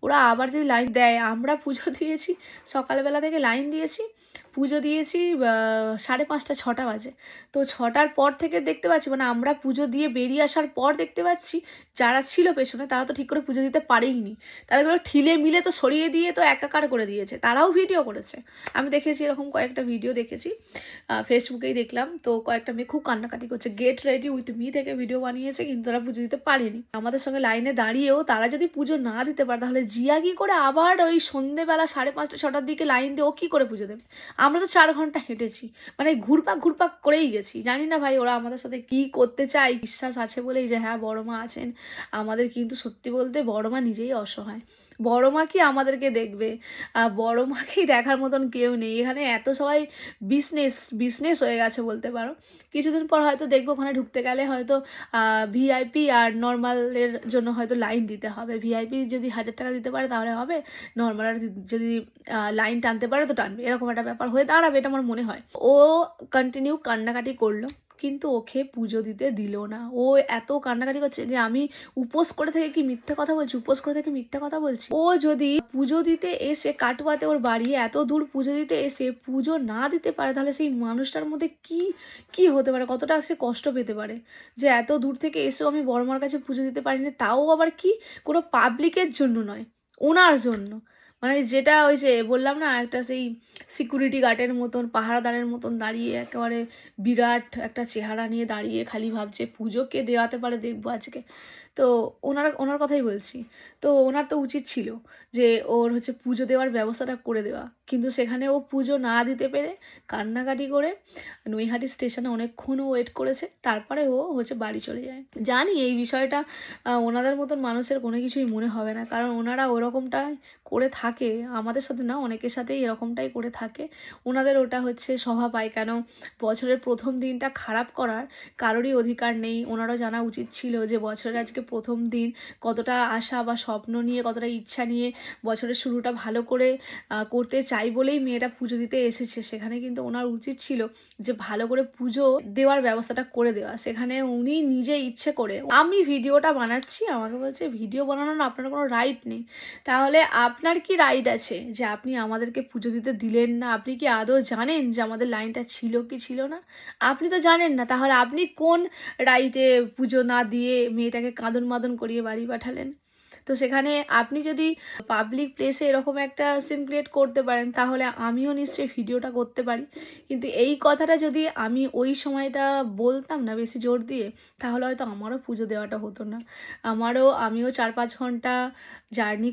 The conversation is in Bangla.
ওরা আবার যদি লাইন দেয়, আমরা পুজো দিয়েছি সকালবেলা থেকে লাইন দিয়েছি, পুজো দিয়েছি 5:30 6টা বাজে। তো 6টার পর থেকে দেখতে পাচ্ছি, মানে আমরা পুজো দিয়ে বেরিয়ে আসার পর দেখতে পাচ্ছি যারা ছিল পেছনে তারা তো ঠিক করে পুজো দিতে পারেইনি, তাদেরগুলো ঠিলে মিলে তো সরিয়ে দিয়ে তো একাকার করে দিয়েছে। তারাও ভিডিও করেছে, আমি দেখেছি, এরকম কয়েকটা ভিডিও দেখেছি, ফেসবুকেই দেখলাম। তো কয়েকটা মেয়ে খুব কান্নাকাটি করছে, গেট রেডি উইথ মি থেকে ভিডিও বানিয়েছে, কিন্তু তারা পুজো দিতে পারেনি। আমাদের সঙ্গে লাইনে দাঁড়িয়েও তারা যদি পুজো না দিতে পারে, তাহলে জিয়া কি করে আবার ওই সন্ধ্যেবেলা 5:30 6টার দিকে লাইন দিয়ে ও কি করে পুজো দেবে? আমরা তো 4 ঘন্টা হেঁটেছি, মানে ঘুরপাক ঘুরপাক করেই গেছি। জানি না ভাই ওরা আমাদের সাথে কি করতে চায়। বিশ্বাস আছে বলেই যে হ্যাঁ বড় মা আছেন আমাদের, কিন্তু সত্যি বলতে বড় মা নিজেই অসহায়। বড় মা কি আমাদেরকে দেখবে? বড় মাকেই দেখার মতন কেউ নেই এখানে। এত সবাই বিজনেস বিজনেস হয়ে গেছে বলতে পারো। কিছুদিন পর হয়তো দেখবো ওখানে ঢুকতে গেলে হয়তো ভিআইপি আর নর্মালের জন্য হয়তো লাইন দিতে হবে। ভিআইপি যদি 1000 টাকা দিতে পারে তাহলে হবে, নর্মাল আর যদি লাইন টানতে পারে তো টানবে, এরকম একটা ব্যাপার হয়ে দাঁড়াবে, এটা আমার মনে হয়। ও কন্টিনিউ কান্নাকাটি করলো, কিন্তু ওকে পুজো দিতে দিল না। ও এত কান্নাকাটি করছে যে আমি উপোস করে থেকে কি মিথ্যে কথা বলছি, উপোস করে থেকে মিথ্যে কথা বলছি। ও যদি পুজো দিতে এসে কাটুয়াতে ওর বাড়ি এত দূর পুজো দিতে এসে পুজো না দিতে পারে, তাহলে সেই মানুষটার মধ্যে কি কি হতে পারে, কতটা সে কষ্ট পেতে পারে যে এত দূর থেকে এসেও আমি বড়মার কাছে পুজো দিতে পারিনি, তাও আবার কি কোনো পাবলিকের জন্য নয়, ওনার জন্য। মানে যেটা ওই যে বললাম না, একটা সেই সিকিউরিটি গার্ডের মতন, পাহারাদারের মতন দাঁড়িয়ে একেবারে বিরাট একটা চেহারা নিয়ে দাঁড়িয়ে খালি ভাবছে পুজো কে দেওয়াতে পারে দেখবো আজকে। তো ওনার কথাই বলছি। তো ওনার তো উচিত ছিল যে ওর হচ্ছে পুজো দেওয়ার ব্যবস্থাটা করে দেওয়া, কিন্তু সেখানে ও পুজো না দিতে পেরে কান্নাকাটি করে নৈহাটি স্টেশনে অনেকক্ষণ ওয়েট করেছে, তারপরে ও হচ্ছে বাড়ি চলে যায়। জানি এই বিষয়টা ওনাদের মতন মানুষের কোনো কিছুই মনে হবে না, কারণ ওনারা ওরকমটাই করে থাকে, আমাদের সাথে না অনেকের সাথেই এরকমটাই করে থাকে। ওনাদের ওটা হচ্ছে স্বভাব। কেন বছরের প্রথম দিনটা খারাপ করার কারোরই অধিকার নেই। ওনারও জানা উচিত ছিল যে বছরের আজকে প্রথম দিন, কতটা আশা বা স্বপ্ন নিয়ে, কতটা ইচ্ছা নিয়ে বছরের শুরুটা ভালো করে করতে চাই বলেই মেয়েটা পুজো দিতে এসেছে। সেখানে কিন্তু ওনার উচিত ছিল যে ভালো করে পুজো দেওয়ার ব্যবস্থাটা করে দেওয়া। সেখানে উনি নিজে ইচ্ছে করে, আমি ভিডিওটা বানাচ্ছি, আমাকে বলছে ভিডিও বানানোর আপনার কোনো রাইট নেই। তাহলে আপনার কি রাইট আছে যে আপনি আমাদেরকে পুজো দিতে দিলেন না? আপনি কি আদৌ জানেন যে আমাদের লাইনটা ছিল কি ছিল না? আপনি তো জানেন না, তাহলে আপনি কোন রাইটে পুজো না দিয়ে মেয়েটাকে কাঁদন মাদন করিয়ে বাড়ি পাঠালেন? তো সেখানে আপনি যদি পাবলিক প্লেসে এরকম একটা সিন ক্রিয়েট করতে পারেন, তাহলে আমিও নিশ্চয়ই ভিডিওটা করতে পারি। কিন্তু এই কথাটা যদি আমি ওই সময়টা বলতাম না বেশি জোর দিয়ে, তাহলে হয়তো আমারও পুজো দেওয়াটা হতো না। আমিও 4-5 ঘন্টা জার্নি